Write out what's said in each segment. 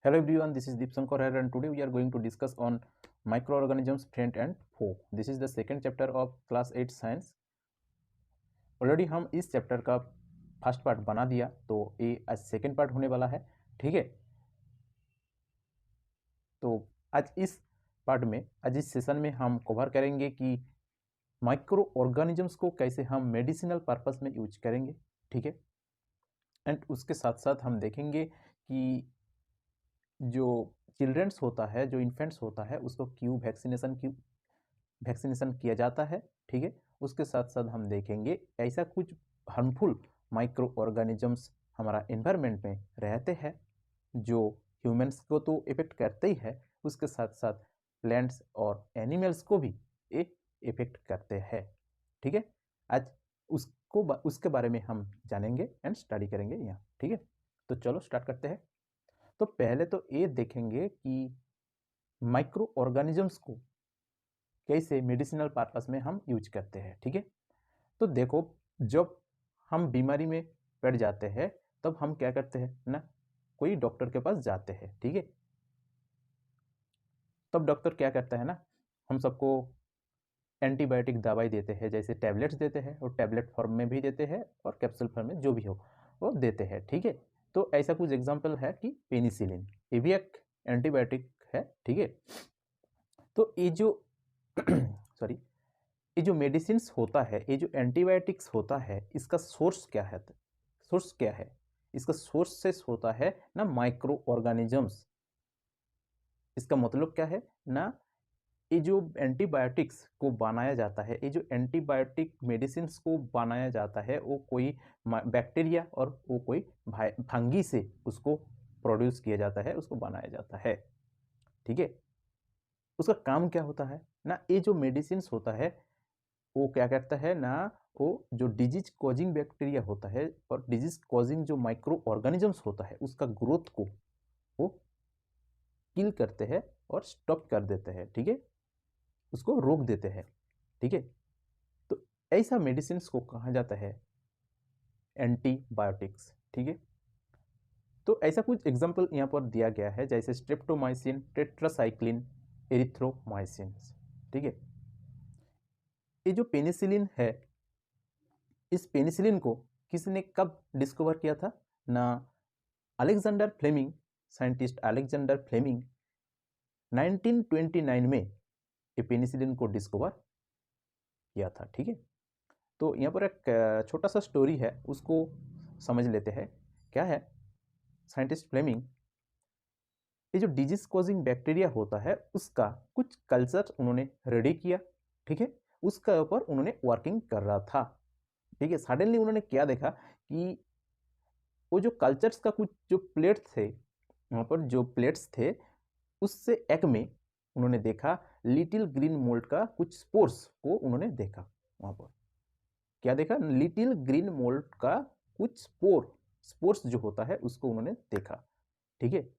Hello everyone, this is Deep Shankar here and today we are going to discuss on microorganisms friend and foe. This is the second chapter of class 8 science. Already हम इस chapter का first part बना दिया, तो ये आज second part होने वाला है। ठीक है, तो आज इस पार्ट में, आज इस सेशन में हम कवर करेंगे कि माइक्रो ऑर्गेनिजम्स को कैसे हम मेडिसिनल पर्पस में यूज करेंगे। ठीक है, एंड उसके साथ साथ हम देखेंगे कि जो चिल्ड्रंस होता है, जो इन्फेंट्स होता है, उसको क्यों वैक्सीनेशन किया जाता है। ठीक है, उसके साथ साथ हम देखेंगे ऐसा कुछ हार्मफुल माइक्रो ऑर्गेनिजम्स हमारा एनवायरनमेंट में रहते हैं जो ह्यूमंस को तो इफेक्ट करते ही है, उसके साथ साथ प्लांट्स और एनिमल्स को भी ये इफेक्ट करते हैं। ठीक है, आज उसके बारे में हम जानेंगे एंड स्टडी करेंगे यहाँ। ठीक है, तो चलो स्टार्ट करते हैं। तो पहले तो ये देखेंगे कि माइक्रो ऑर्गेनिजम्स को कैसे मेडिसिनल पर्पस में हम यूज करते हैं। ठीक है, तो देखो, जब हम बीमारी में पड़ जाते हैं तब हम क्या करते हैं ना, कोई डॉक्टर के पास जाते हैं। ठीक है, तब डॉक्टर क्या करता है ना, हम सबको एंटीबायोटिक दवाई देते हैं, जैसे टैबलेट्स देते हैं, और टैबलेट फॉर्म में भी देते हैं और कैप्सूल फॉर्म में, जो भी हो वो देते हैं। ठीक है, तो ऐसा कुछ एग्जांपल है कि पेनिसिलिन, ये भी एक एंटीबायोटिक है। ठीक है, तो ये जो सॉरी, ये जो मेडिसिन होता है, ये जो एंटीबायोटिक्स होता है, इसका सोर्स क्या है? सोर्स क्या है इसका? सोर्सेस होता है ना माइक्रो ऑर्गेनिजम्स। इसका मतलब क्या है ना, ये जो एंटीबायोटिक्स को बनाया जाता है, ये जो एंटीबायोटिक मेडिसिन को बनाया जाता है, वो कोई बैक्टीरिया और वो कोई फंगी से उसको प्रोड्यूस किया जाता है, उसको बनाया जाता है। ठीक है, उसका काम क्या होता है ना, ये जो मेडिसिन होता है वो क्या करता है ना, वो जो डिजीज कॉजिंग बैक्टीरिया होता है और डिजीज कॉजिंग जो माइक्रो ऑर्गेनिजम्स होता है, उसका ग्रोथ को वो किल करते हैं और स्टॉप कर देते हैं। ठीक है, उसको रोक देते हैं। ठीक है, तो ऐसा मेडिसिन को कहा जाता है एंटीबायोटिक्स। ठीक है, तो ऐसा कुछ एग्जांपल यहाँ पर दिया गया है, जैसे स्ट्रेप्टोमाइसिन, टेट्रासाइक्लिन, एरिथ्रोमाइसिन। ठीक है, ये जो पेनिसिलिन है, इस पेनिसिलिन को किसने कब डिस्कवर किया था ना, Alexander Fleming, scientist Alexander Fleming 1929 में ये पेनिसिलिन को डिस्कवर किया था। ठीक है, तो यहाँ पर एक छोटा सा स्टोरी है, उसको समझ लेते हैं। क्या है, साइंटिस्ट फ्लेमिंग, ये जो डिजीज कॉजिंग बैक्टीरिया होता है, उसका कुछ कल्चर उन्होंने रेडी किया। ठीक है, उसका ऊपर उन्होंने वर्किंग कर रहा था। ठीक है, सडनली उन्होंने क्या देखा कि वो जो कल्चर्स का कुछ जो प्लेट थे, वहाँ पर जो प्लेट्स थे, उससे एक में उन्होंने देखा लिटिल ग्रीन मोल्ड का कुछ स्पोर्स को उन्होंने देखा। वहाँ पर क्या देखा, लिटिल ग्रीन मोल्ड का कुछ स्पोर्स जो होता है उसको उन्होंने देखा। ठीक है,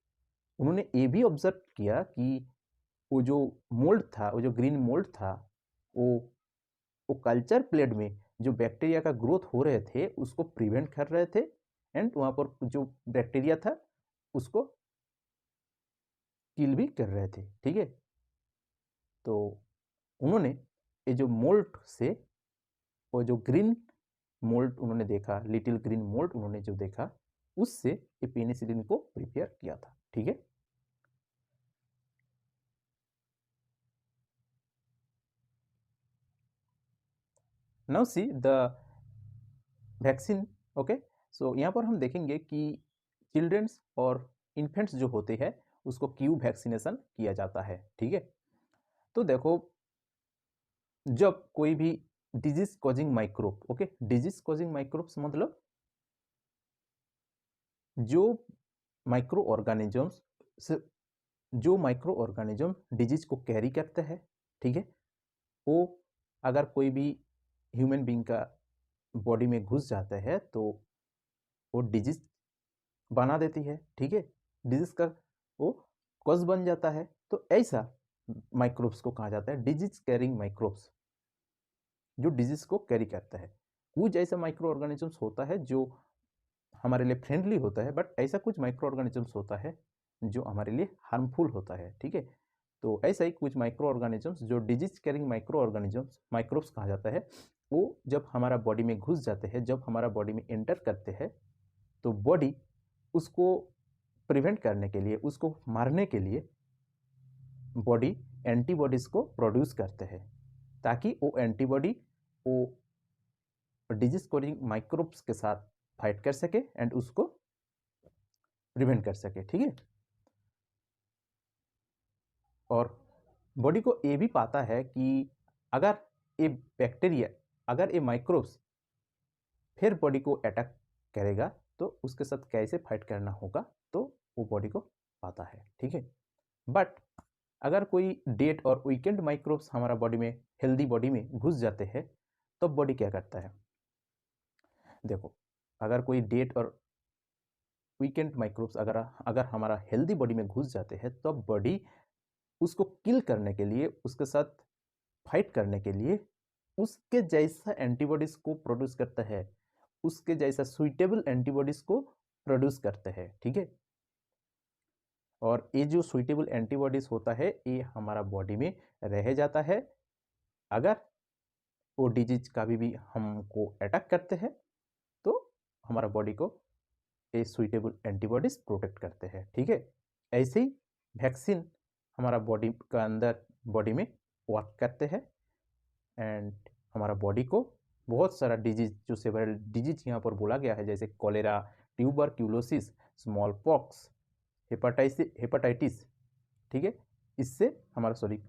उन्होंने ये भी ऑब्जर्व किया कि वो जो मोल्ड था, वो जो ग्रीन मोल्ड था, वो वो कल्चर प्लेट में जो बैक्टीरिया का ग्रोथ हो रहे थे उसको प्रिवेंट कर रहे थे, एंड वहाँ पर जो बैक्टीरिया था उसको किल भी कर रहे थे। ठीक है, तो उन्होंने ये जो मोल्ड से, वो जो ग्रीन मोल्ड उन्होंने देखा, लिटिल ग्रीन मोल्ड उन्होंने जो देखा, उससे ये पेनिसिलिन को प्रिपेयर किया था। ठीक है, now see the vaccine. Okay, so यहाँ पर हम देखेंगे कि चिल्ड्रंस और इन्फेंट्स जो होते हैं उसको क्यों वैक्सीनेशन किया जाता है। ठीक है, तो देखो, जब कोई भी disease causing microbe, okay, disease causing microbes मतलब जो माइक्रो ऑर्गेनिजम्स जो माइक्रो ऑर्गेनिज्म डिजीज को कैरी करते हैं। ठीक है, वो अगर कोई भी ह्यूमन बीइंग का बॉडी में घुस जाता है तो वो डिजीज बना देती है। ठीक है, डिजीज का वो कॉज बन जाता है। तो ऐसा माइक्रोब्स को कहा जाता है डिजीज कैरिंग माइक्रोब्स, जो डिजीज को कैरी करता है। कुछ ऐसा माइक्रो ऑर्गेनिजम्स होता है जो हमारे लिए फ्रेंडली होता है, बट ऐसा कुछ माइक्रो ऑर्गेनिजम्स होता है जो हमारे लिए हार्मफुल होता है, ठीक है। तो ऐसा ही कुछ माइक्रो ऑर्गेनिजम्स जो disease carrying micro organisms microbes कहा जाता है, वो जब हमारा बॉडी में घुस जाते हैं, जब हमारा बॉडी में एंटर करते हैं, तो बॉडी उसको प्रिवेंट करने के लिए, उसको मारने के लिए बॉडी एंटीबॉडीज को प्रोड्यूस करते हैं, ताकि वो एंटीबॉडी वो डिजीज कॉजिंग माइक्रोब्स के साथ फाइट कर सके एंड उसको प्रिवेंट कर सके, ठीक है। और बॉडी को ये भी पता है कि अगर ये बैक्टीरिया, अगर ये माइक्रोब्स फिर बॉडी को अटैक करेगा तो उसके साथ कैसे फाइट करना होगा, तो वो बॉडी को पता है, ठीक है। बट अगर कोई डेड और वीकेंड माइक्रोब्स हमारा बॉडी में, हेल्दी बॉडी में घुस जाते हैं, तो बॉडी क्या करता है? देखो, अगर कोई डेड और वीकेंड माइक्रोब्स अगर हमारा हेल्दी बॉडी में घुस जाते हैं, तो बॉडी उसको किल करने के लिए, उसके साथ फाइट करने के लिए उसके जैसा एंटीबॉडीज को प्रोड्यूस करता है, उसके जैसा सुइटेबल एंटीबॉडीज को प्रोड्यूस करते हैं, ठीक है। और ये जो सुइटेबल एंटीबॉडीज होता है, ये हमारा बॉडी में रह जाता है। अगर वो डिजीज कभी भी हमको अटैक करते हैं, तो हमारा बॉडी को ये सुइटेबल एंटीबॉडीज प्रोटेक्ट करते हैं, ठीक है। ऐसे ही वैक्सीन हमारा बॉडी का अंदर बॉडी में वर्क करते हैं एंड हमारा बॉडी को बहुत सारा डिजीज, जो सेवरल डिजीज यहाँ पर बोला गया है, जैसे cholera, tuberculosis, small pox, hepatitis, ठीक है, इससे हमारा शरीर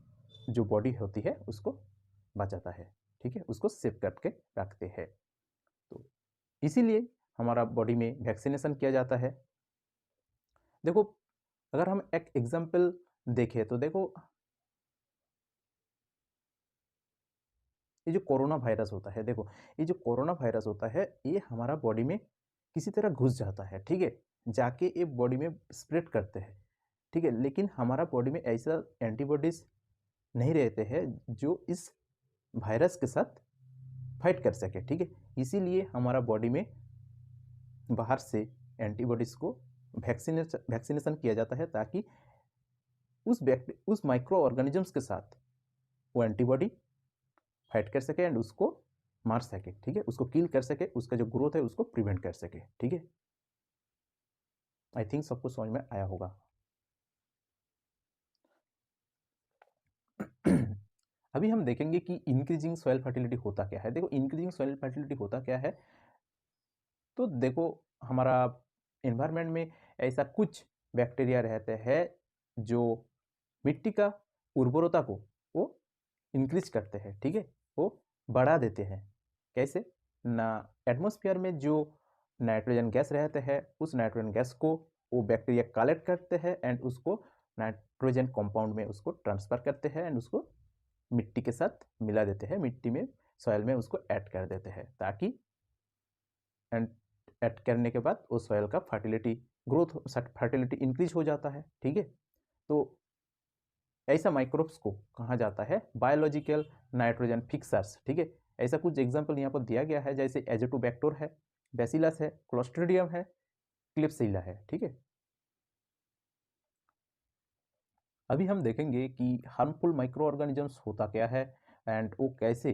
जो बॉडी होती है उसको बचाता है, ठीक है, उसको सेव करके रखते हैं। तो इसीलिए हमारा बॉडी में वैक्सीनेशन किया जाता है। देखो, अगर हम एक एग्जाम्पल देखें तो देखो, ये जो कोरोना वायरस होता है, देखो ये जो कोरोना वायरस होता है, ये हमारा बॉडी में किसी तरह घुस जाता है, ठीक है, जाके ये बॉडी में स्प्रेड करते हैं, ठीक है। लेकिन हमारा बॉडी में ऐसा एंटीबॉडीज नहीं रहते हैं जो इस वायरस के साथ फाइट कर सके, ठीक है। इसीलिए हमारा बॉडी में बाहर से एंटीबॉडीज को वैक्सीनेशन किया जाता है, ताकि उस माइक्रो ऑर्गेनिजम्स के साथ वो एंटीबॉडी फाइट कर सके एंड उसको मार सके, ठीक है, उसको किल कर सके, उसका जो ग्रोथ है उसको प्रिवेंट कर सके, ठीक है। आई थिंक सबको समझ में आया होगा। अभी हम देखेंगे कि इंक्रीजिंग सॉइल फर्टिलिटी होता क्या है। देखो, इंक्रीजिंग सॉइल फर्टिलिटी होता क्या है, तो देखो हमारा एनवायरनमेंट में ऐसा कुछ बैक्टीरिया रहते हैं जो मिट्टी का उर्वरता को वो इंक्रीज करते हैं, ठीक है, वो बढ़ा देते हैं। कैसे ना, एटमॉस्फेयर में जो नाइट्रोजन गैस रहते हैं, उस नाइट्रोजन गैस को वो बैक्टीरिया कलेक्ट करते हैं एंड उसको नाइट्रोजन कंपाउंड में उसको ट्रांसफर करते हैं एंड उसको मिट्टी के साथ मिला देते हैं, मिट्टी में, सॉइल में उसको ऐड कर देते हैं, ताकि एंड ऐड करने के बाद उस सॉइल का फर्टिलिटी इंक्रीज हो जाता है, ठीक है। तो ऐसा माइक्रोब्स को कहा जाता है बायोलॉजिकल नाइट्रोजन फिक्सर्स, ठीक है। ऐसा कुछ एग्जांपल यहाँ पर दिया गया है, जैसे एजोटोबैक्टर है, बैसिलस है, क्लोस्ट्रिडियम है, क्लिप्सिला है, ठीक है। अभी हम देखेंगे कि हार्मफुल माइक्रो ऑर्गेनिजम्स होता क्या है एंड वो कैसे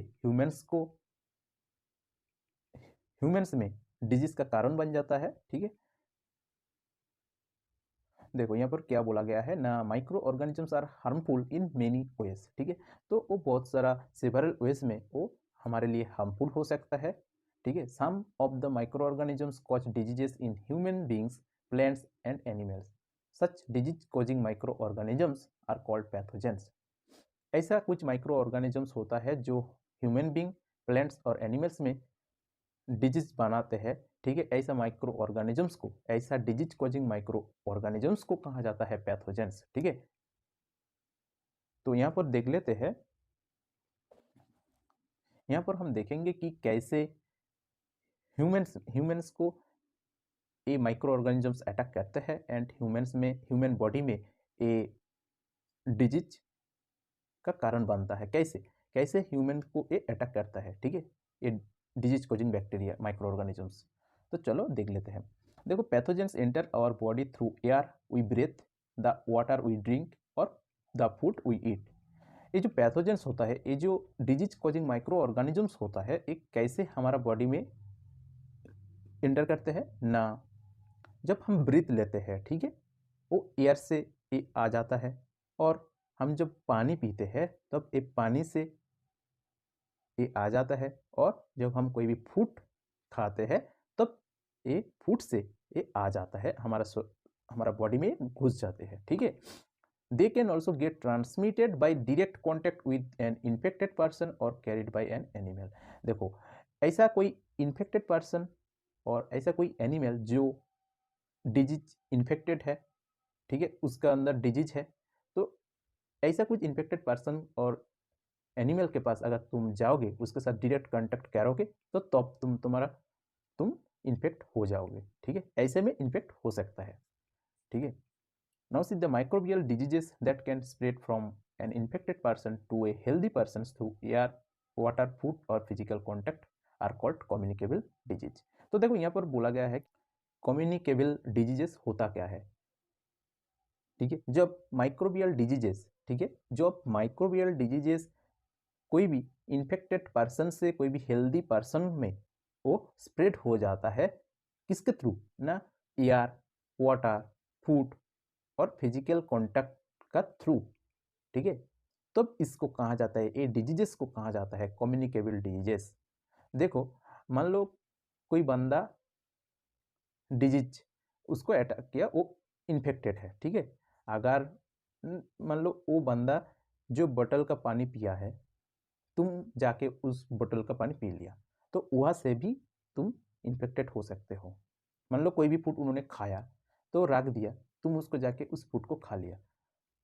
ह्यूमंस में डिजीज का कारण बन जाता है, ठीक है। देखो यहाँ पर क्या बोला गया है ना, micro organisms are harmful in many ways, ठीक है। तो वो बहुत सारा सेवरल वेज में वो हमारे लिए हार्मफुल हो सकता है, ठीक है। Some of the micro organisms cause diseases in human beings, plants and animals. Such disease causing micro organisms are called pathogens. ऐसा कुछ माइक्रो ऑर्गेनिजम्स होता है जो ह्यूमन बींग, प्लांट्स और एनिमल्स में डिजीज बनाते हैं, ठीक है। ऐसा माइक्रो ऑर्गेनिजम्स को, ऐसा डिजीज कॉजिंग माइक्रो ऑर्गेनिजम्स को कहा जाता है पैथोजेंस, ठीक है। तो यहाँ पर देख लेते हैं, यहाँ पर हम देखेंगे कि कैसे ह्यूमंस को ये माइक्रो ऑर्गेनिजम्स अटैक करते हैं एंड ह्यूमन बॉडी में ये डिजीज का कारण बनता है। कैसे कैसे ह्यूमन को ये अटैक करता है, ठीक है, ये disease causing bacteria micro organisms. तो चलो देख लेते हैं। देखो, pathogens enter our body through air we breathe, the water we drink और द फूड वी ईट। ये जो पैथोजेंस होता है, ये जो डिजीज कॉजिंग माइक्रो ऑर्गेनिजम्स होता है, ये कैसे हमारा बॉडी में इंटर करते हैं ना, जब हम ब्रीथ लेते हैं, ठीक है, वो एयर से ये आ जाता है, और हम जब पानी पीते हैं तब ये पानी से ये आ जाता है, और जब हम कोई भी फूड खाते हैं तब ये फूड से ये आ जाता है, हमारा बॉडी में घुस जाते हैं, ठीक है। They can also get transmitted by direct contact with N infected person और कैरिड बाई एन एनिमल। देखो, ऐसा कोई इन्फेक्टेड पर्सन और ऐसा कोई एनिमल जो डिजीज इन्फेक्टेड है, ठीक है, उसका अंदर डिजीज है, तो ऐसा कुछ इन्फेक्टेड पर्सन और एनिमल के पास अगर तुम जाओगे, उसके साथ डायरेक्ट कांटेक्ट करोगे, तो तब तुम इन्फेक्ट हो जाओगे, ठीक है, ऐसे में इन्फेक्ट हो सकता है, ठीक है। Now see the microbial diseases that can spread from an infected person to a healthy person through air, water, food और physical contact are called communicable disease. तो देखो, यहाँ पर बोला गया है कम्युनिकेबल डिजीजेस होता क्या है, ठीक है। जब माइक्रोबियल डिजीजेस, ठीक है, जब माइक्रोबियल डिजीजेस कोई भी इन्फेक्टेड पर्सन से कोई भी हेल्दी पर्सन में वो स्प्रेड हो जाता है, किसके थ्रू ना, एयर, वाटर, फूड और फिजिकल कॉन्टैक्ट का थ्रू, ठीक है, तब इसको कहा जाता है, ये डिजीजेस को कहा जाता है कम्युनिकेबल डिजीजेस। देखो, मान लो कोई बंदा डिजीज उसको अटैक किया, वो इन्फेक्टेड है, ठीक है। अगर मान लो वो बंदा जो बोतल का पानी पिया है, तुम जाके उस बोतल का पानी पी लिया, तो वहाँ से भी तुम इन्फेक्टेड हो सकते हो। मान लो कोई भी फूड उन्होंने खाया, तो रख दिया, तुम उसको जाके उस फूड को खा लिया,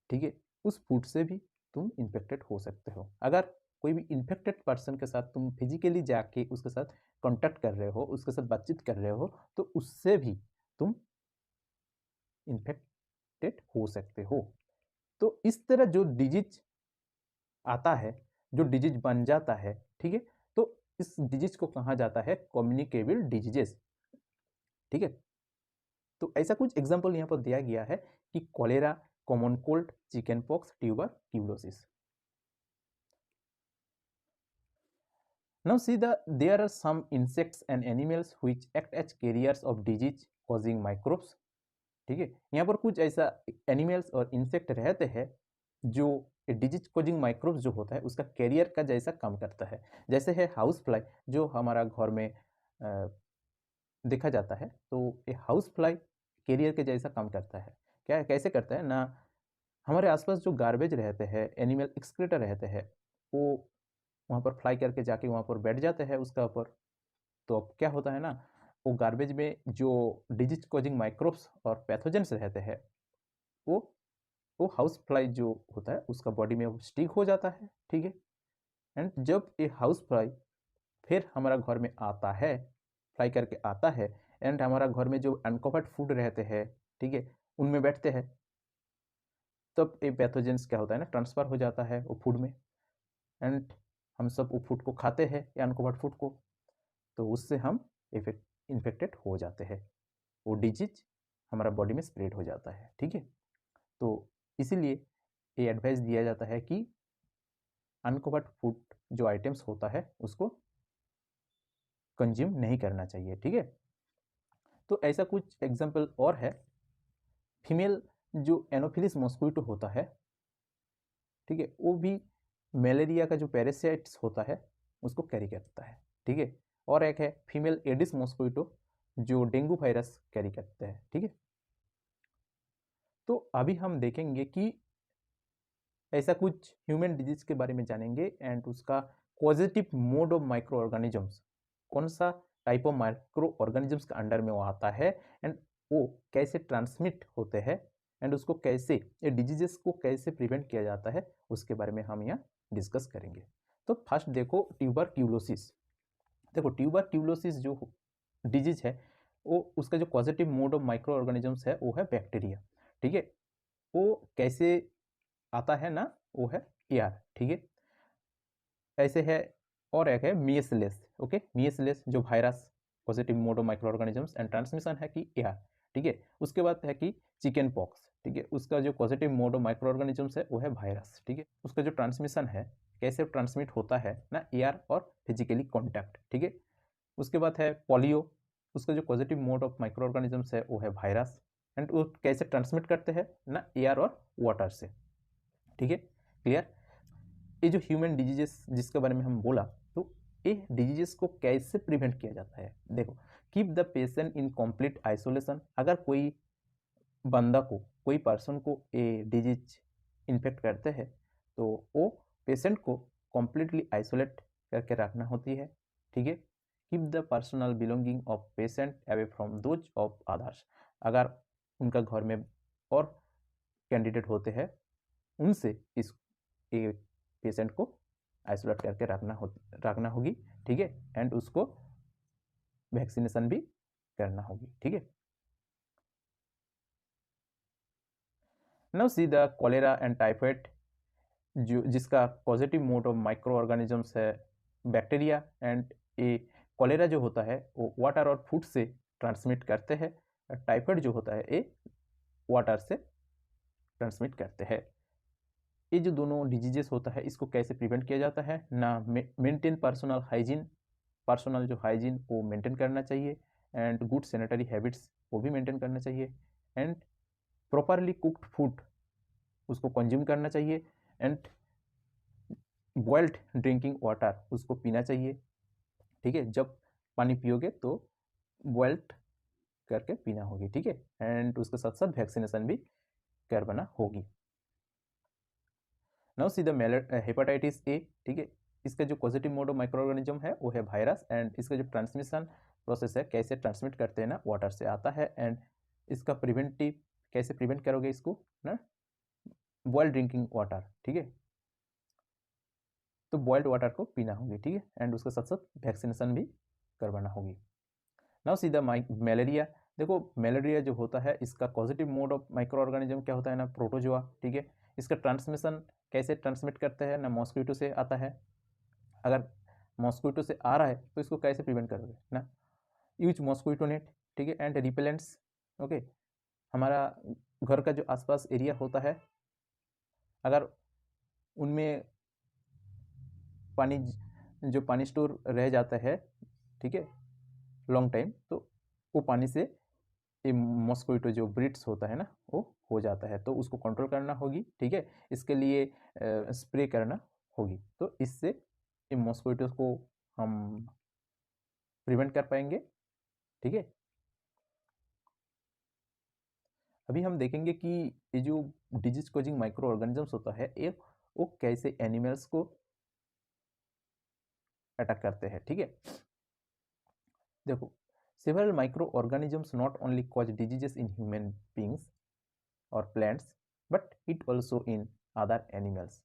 ठीक है, उस फूड से भी तुम इन्फेक्टेड हो सकते हो। अगर कोई भी इन्फेक्टेड पर्सन के साथ तुम फिजिकली जाके उसके साथ कॉन्टैक्ट कर रहे हो, उसके साथ बातचीत कर रहे हो, तो उससे भी तुम इन्फेक्टेड हो सकते हो। तो इस तरह जो डिजीज आता है, जो डिजीज बन जाता है, ठीक है, तो इस डिजीज को कहा जाता है कम्युनिकेबल डिजीजेस, ठीक है। तो ऐसा कुछ एग्जांपल यहाँ पर दिया गया है कि cholera, common cold, chicken pox, tuberculosis. Now see there are some insects and animals which act as carriers of disease causing microbes, ठीक है। यहाँ पर कुछ ऐसा एनिमल्स और इंसेक्ट रहते हैं जो डिजीज कॉजिंग माइक्रोब्स जो होता है उसका कैरियर का जैसा काम करता है। जैसे है हाउस फ्लाई, जो हमारा घर में देखा जाता है, तो ये हाउस फ्लाई कैरियर के जैसा काम करता है। क्या कैसे करता है ना, हमारे आसपास जो गार्बेज रहते हैं, एनिमल एक्सक्रीटर रहते हैं, वो वहाँ पर फ्लाई करके जाके वहाँ पर बैठ जाते हैं उसका ऊपर। तो अब क्या होता है ना, वो गार्बेज में जो डिजीज कॉजिंग माइक्रोब्स और पैथोजेंस रहते हैं, वो वो हाउस फ्लाई जो होता है उसका बॉडी में स्टिक हो जाता है, ठीक है। एंड जब ये हाउस फ्लाई फिर हमारा घर में आता है, फ्लाई करके आता है, एंड हमारा घर में जो अनकवर्ड फूड रहते हैं, ठीक है, उनमें बैठते हैं, तब ये पैथोजेंस क्या होता है ना, ट्रांसफ़र हो जाता है वो फूड में, एंड हम सब वो फूड को खाते हैं या अनकवर्ड फूड को, तो उससे हम इन्फेक्टेड हो जाते हैं, वो डिजीज हमारा बॉडी में स्प्रेड हो जाता है, ठीक है। तो इसीलिए ये एडवाइस दिया जाता है कि अनकवर्ड फूड जो आइटम्स होता है उसको कंज्यूम नहीं करना चाहिए, ठीक है। तो ऐसा कुछ एग्जाम्पल और है, फीमेल जो एनोफिलिस मॉस्क्विटो होता है, ठीक है, वो भी मलेरिया का जो पैरासाइट्स होता है उसको कैरी करता है, ठीक है। और एक है फीमेल एडिस मॉस्क्विटो जो डेंगू वायरस कैरी करता है, ठीक है। तो अभी हम देखेंगे कि ऐसा कुछ ह्यूमन डिजीज के बारे में जानेंगे, एंड उसका positive mode of micro organisms, कौन सा टाइप ऑफ माइक्रो ऑर्गेनिजम्स का अंडर में वो आता है, एंड वो कैसे ट्रांसमिट होते हैं, एंड उसको कैसे, ये डिजीजेस को कैसे प्रिवेंट किया जाता है, उसके बारे में हम यहाँ डिस्कस करेंगे। तो फर्स्ट देखो ट्यूबरक्यूलोसिस। देखो, ट्यूबरक्यूलोसिस जो डिजीज है, वो उसका जो positive mode of micro organisms है वो है बैक्टीरिया, ठीक है। वो कैसे आता है ना, वो है एयर, ठीक है। ऐसे है, और एक है मिएसलेस, ओके, मिएसलेस जो virus positive mode of micro organisms and transmission है कि एयर, ठीक है। उसके बाद है कि चिकन पॉक्स, ठीक है, उसका जो positive mode of micro organisms है वो है वायरस। ठीक है, उसका जो ट्रांसमिशन है कैसे ट्रांसमिट होता है ना, एयर और फिजिकली कॉन्टैक्ट। ठीक है, उसके बाद है पोलियो, उसका जो positive mode of micro organisms है वो है वायरस, एंड वो कैसे ट्रांसमिट करते हैं ना, एयर और वाटर से। ठीक है, क्लियर। ये जो ह्यूमन डिजीजेस जिसके बारे में हम बोला, तो ये डिजीजेस को कैसे प्रिवेंट किया जाता है, देखो, keep the patient in complete isolation. अगर कोई बंदा को, कोई पर्सन को ये डिजीज इन्फेक्ट करते हैं तो वो पेशेंट को कम्प्लीटली आइसोलेट करके रखना होती है। ठीक है, keep the personal belonging of patient away from those of others. अगर उनका घर में और कैंडिडेट होते हैं, उनसे इस पेशेंट को आइसोलेट करके रखना होगी। ठीक है, एंड उसको वैक्सीनेशन भी करना होगी। ठीक है, now see the cholera and typhoid, जो जिसका positive mode of micro organisms है बैक्टीरिया, एंड ये कॉलेरा जो होता है वो वाटर और फूड से ट्रांसमिट करते हैं, टाइफाइड जो होता है ये वाटर से ट्रांसमिट करते हैं। ये जो दोनों डिजीजेस होता है इसको कैसे प्रिवेंट किया जाता है ना, मेंटेन पर्सनल हाइजीन, पर्सनल जो हाइजीन वो मेंटेन करना चाहिए, एंड गुड सैनिटरी हैबिट्स वो भी मेंटेन करना चाहिए, एंड प्रॉपरली कुक्ड फूड उसको कंज्यूम करना चाहिए, एंड बॉइल्ड ड्रिंकिंग वाटर उसको पीना चाहिए। ठीक है, जब पानी पियोगे तो बॉइल्ड करके पीना होगी। ठीक है, एंड उसके साथ साथ वैक्सीनेशन भी करवाना होगी। Now see the hepatitis A. ठीक है, इसका जो positive mode of micro organism है वो है वायरस, एंड इसका जो ट्रांसमिशन प्रोसेस है कैसे ट्रांसमिट करते हैं ना, वाटर से आता है, एंड इसका प्रिवेंटिव कैसे प्रिवेंट करोगे इसको ना, बॉइल्ड ड्रिंकिंग वाटर। ठीक है, तो बॉइल्ड वाटर को पीना होगी। ठीक है, एंड उसके साथ साथ वैक्सीनेशन भी करवाना होगी। नाउ सीधा मलेरिया, देखो मलेरिया जो होता है इसका positive mode of micro organism क्या होता है ना, प्रोटोजोआ। ठीक है, इसका ट्रांसमिशन कैसे ट्रांसमिट करते हैं ना, मॉस्क्विटो से आता है। अगर मॉस्क्विटो से आ रहा है तो इसको कैसे प्रिवेंट करोगे ना, यूज मॉस्क्विटो नेट। ठीक है, एंड रिपेलेंट्स। ओके, हमारा घर का जो आसपास एरिया होता है अगर उनमें पानी, जो पानी स्टोर रह जाता है, ठीक है, लॉन्ग टाइम, तो वो पानी से ये मॉस्क्विटो जो ब्रीड्स होता है ना वो हो जाता है, तो उसको कंट्रोल करना होगी। ठीक है, इसके लिए स्प्रे करना होगी, तो इससे इन मॉस्क्विटोज को हम प्रिवेंट कर पाएंगे। ठीक है, अभी हम देखेंगे कि ये जो डिजीज कॉजिंग माइक्रो ऑर्गेनिजम्स होता है ये वो कैसे एनिमल्स को अटैक करते हैं। ठीक है, देखो, several micro organisms not only cause diseases in human beings और plants but it also in other animals.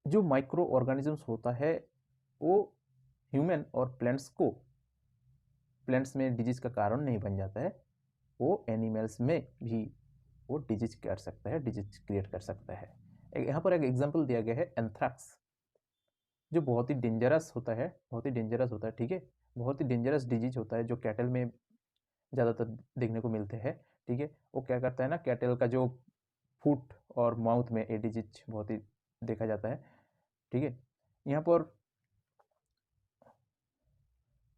जो माइक्रो ऑर्गेनिजम्स होता है वो ह्यूमन और प्लांट्स में डिजीज का कारण नहीं बन जाता है, वो एनिमल्स में भी वो डिजीज कर सकता है, डिजीज क्रिएट कर सकता है। यहाँ पर एक एग्जांपल दिया गया है एंथ्रैक्स, जो बहुत ही डेंजरस होता है, बहुत ही डेंजरस होता है। ठीक है, बहुत ही डेंजरस डिजीज होता है जो कैटल में ज़्यादातर देखने को मिलते हैं। ठीक है, वो क्या करता है ना, कैटल का जो फुट और माउथ में ये डिजीज बहुत ही देखा जाता है। ठीक है, यहाँ पर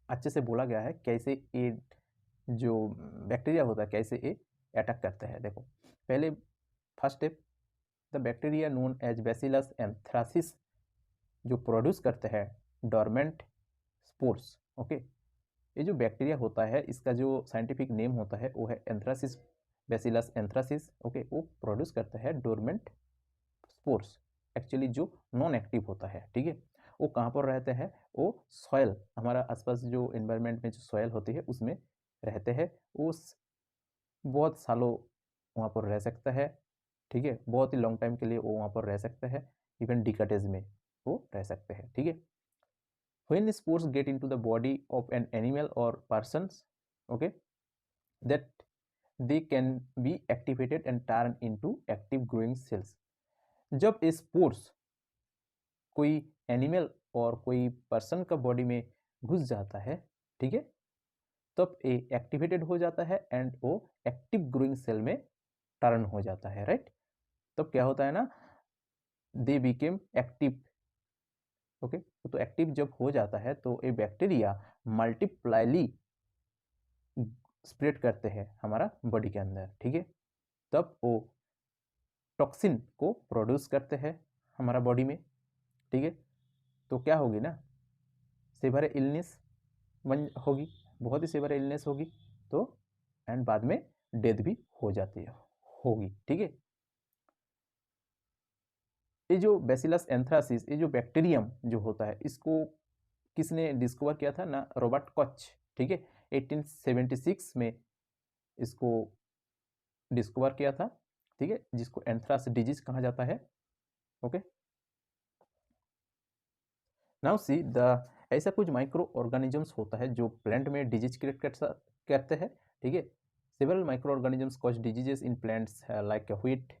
अच्छे से बोला गया है कैसे ये जो बैक्टीरिया होता है कैसे ये अटैक करता है। देखो, पहले first step, the bacteria known as bacillus anthracis जो प्रोड्यूस करते हैं डोरमेंट स्पोर्स। ओके, ये जो बैक्टीरिया होता है इसका जो साइंटिफिक नेम होता है वो है एंथ्रासिस, बैसिलस एंथ्रासिस। ओके, वो प्रोड्यूस करता है डोरमेंट स्पोर्स, एक्चुअली जो नॉन एक्टिव होता है। ठीक है, वो कहाँ पर रहते हैं, वो सॉयल, हमारा आसपास जो इन्वायरमेंट में जो सॉयल होती है उसमें रहते हैं। वो बहुत सालों वहाँ पर रह सकता है। ठीक है, बहुत ही लॉन्ग टाइम के लिए वो वहाँ पर रह सकता है, इवन डिकेडेज में वो रह सकते हैं। ठीक है, when spores get into the body of an animal or persons, okay, that they can be activated and turn into active growing cells। जब स्पोर्स कोई एनिमल और कोई पर्सन का बॉडी में घुस जाता है, ठीक है, तब ए एक्टिवेटेड हो जाता है एंड वो एक्टिव ग्रोइंग सेल में टर्न हो जाता है, राइट। तब क्या होता है ना, दे बिकेम एक्टिव। ओके, तो एक्टिव जब हो जाता है तो ये बैक्टीरिया मल्टीप्लाईली स्प्रेड करते हैं हमारा बॉडी के अंदर, ठीक है। तब वो टॉक्सिन को प्रोड्यूस करते हैं हमारा बॉडी में, ठीक है। तो क्या होगी ना, सीवियर इलनेस होगी, बहुत ही सीवियर इलनेस होगी। तो एंड बाद में डेथ भी हो जाती है, होगी, ठीक है। ये जो बैसिलस एंथ्रासिस, ये जो बैक्टीरियम जो होता है, इसको किसने डिस्कवर किया था ना, रॉबर्ट कॉच, ठीक है। 1876 में इसको डिस्कवर किया था, ठीक है, जिसको एंथ्रास डिजीज कहा जाता है। ओके, नाउ सी द ऐसा कुछ माइक्रो ऑर्गेनिजम्स होता है जो प्लांट में डिजीज क्रिएट करते हैं, ठीक है। Several micro organisms cause diseases in plants like wheat,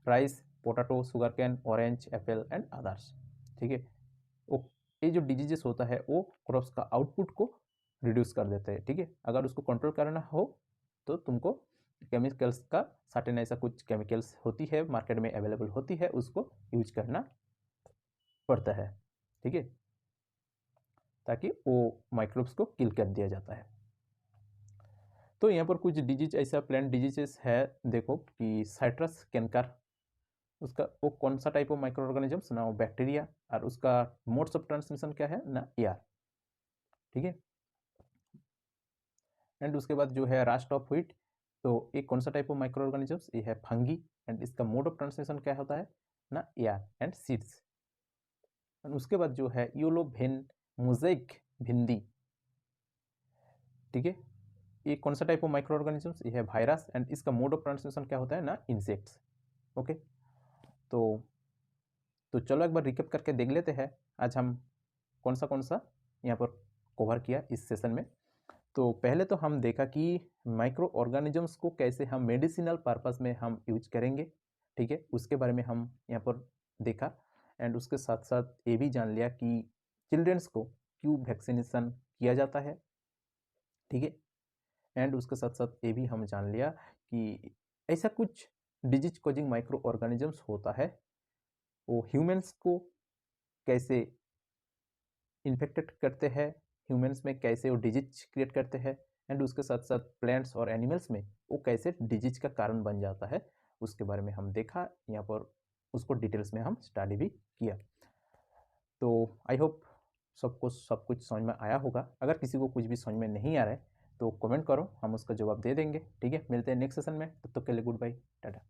rice, potato, sugar cane, orange, Apple and others, ठीक है। ये जो डिजीजेस होता है वो क्रॉप्स का आउटपुट को रिड्यूस कर देते हैं, ठीक है। अगर उसको कंट्रोल करना हो तो तुमको केमिकल्स का सर्टेन ऐसा कुछ केमिकल्स होती है मार्केट में अवेलेबल होती है, उसको यूज करना पड़ता है, ठीक है, ताकि वो माइक्रोब्स को किल कर दिया जाता है। तो यहाँ पर कुछ डिजीज ऐसा प्लांट डिजीजेस है, देखो कि साइट्रस कैंकर, उसका वो कौन सा टाइप ऑफ माइक्रो ऑर्गेनिजम्स ना, वो बैक्टीरिया, और उसका मोड्स ऑफ ट्रांसमिशन क्या है ना, एयर, ठीक है। एंड उसके बाद जो है रास्ट ऑफ व्हीट, तो एक कौन सा टाइप ऑफ माइक्रो ऑर्गेनिजम्स, ये है फंगी, एंड इसका मोड ऑफ ट्रांसमिशन क्या होता है ना, एयर एंड सीड्स। एंड उसके बाद जो है यूलो भेन मोजेक भिंडी, ठीक है, ये कौन सा टाइप ऑफ माइक्रो ऑर्गेनिजम्स, ये है वायरस, एंड इसका मोड ऑफ ट्रांसमिशन क्या होता है ना, इंसेक्ट्स। ओके, तो चलो एक बार रिकेप करके देख लेते हैं आज हम कौन सा यहाँ पर कवर किया इस सेशन में। तो पहले तो हम देखा कि माइक्रो ऑर्गेनिजम्स को कैसे हम मेडिसिनल पर्पस में हम यूज करेंगे, ठीक है, उसके बारे में हम यहाँ पर देखा। एंड उसके साथ साथ ये भी जान लिया कि चिल्ड्रंस को क्यों वैक्सीनेशन किया जाता है, ठीक है। एंड उसके साथ साथ ये भी हम जान लिया कि ऐसा कुछ डिजीज कॉजिंग माइक्रो ऑर्गेनिजम्स होता है, वो ह्यूमंस को कैसे इन्फेक्टेड करते हैं, ह्यूमंस में कैसे वो डिजीज क्रिएट करते हैं, एंड उसके साथ साथ प्लांट्स और एनिमल्स में वो कैसे डिजीज का कारण बन जाता है, उसके बारे में हम देखा यहाँ पर, उसको डिटेल्स में हम स्टडी भी किया। तो आई होप सबको सब कुछ समझ में आया होगा। अगर किसी को कुछ भी समझ में नहीं आ रहा है तो कमेंट करो, हम उसका जवाब दे देंगे, ठीक है। मिलते हैं नेक्स्ट सेशन में, तब तक के लिए गुड बाय, टाटा।